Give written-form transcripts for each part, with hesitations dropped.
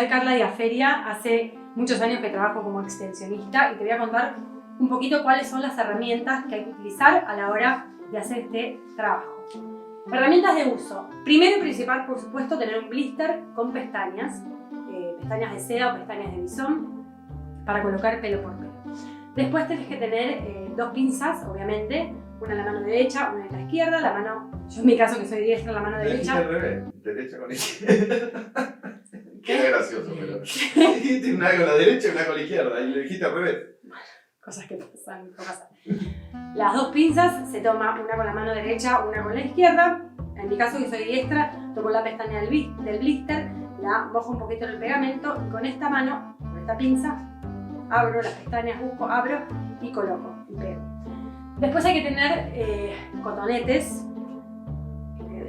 Soy Carla de Feria, hace muchos años que trabajo como extensionista y te voy a contar un poquito cuáles son las herramientas que hay que utilizar a la hora de hacer este trabajo. Herramientas de uso. Primero y principal, por supuesto, tener un blister con pestañas, pestañas de seda o pestañas de bisón, para colocar pelo por pelo. Después tenés que tener dos pinzas, obviamente, una en la mano derecha, una en la izquierda, la mano, yo en mi caso que soy diestra, la mano derecha. Al revés, derecha con izquierda. Qué gracioso, pero dijiste una con la derecha y una con la izquierda, y lo dijiste al revés. Cosas que pasan, no pasan. Las dos pinzas se toma una con la mano derecha, una con la izquierda. En mi caso, que soy diestra, tomo la pestaña del blister, la mojo un poquito en el pegamento y con esta mano, con esta pinza, abro las pestañas, busco, abro y coloco y pego. Después hay que tener cotonetes,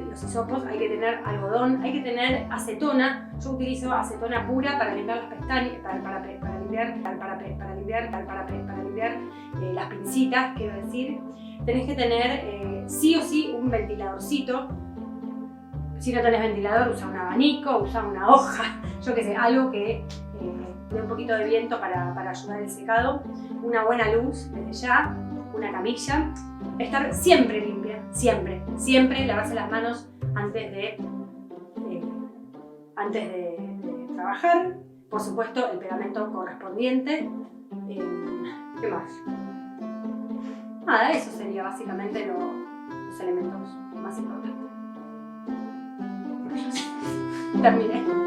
los hisopos, hay que tener algodón, hay que tener acetona. Yo utilizo acetona pura para limpiar las pestañas, para limpiar las pincitas, quiero decir. Tenés que tener sí o sí un ventiladorcito. Si no tenés ventilador, usa un abanico, usa una hoja, yo qué sé, algo que dé un poquito de viento para ayudar el secado. Una buena luz desde ya, una camilla. Estar siempre limpia, siempre lavarse las manos antes de trabajar. Por supuesto, el pegamento correspondiente. ¿Qué más? Nada, eso sería básicamente los elementos más importantes. Terminé.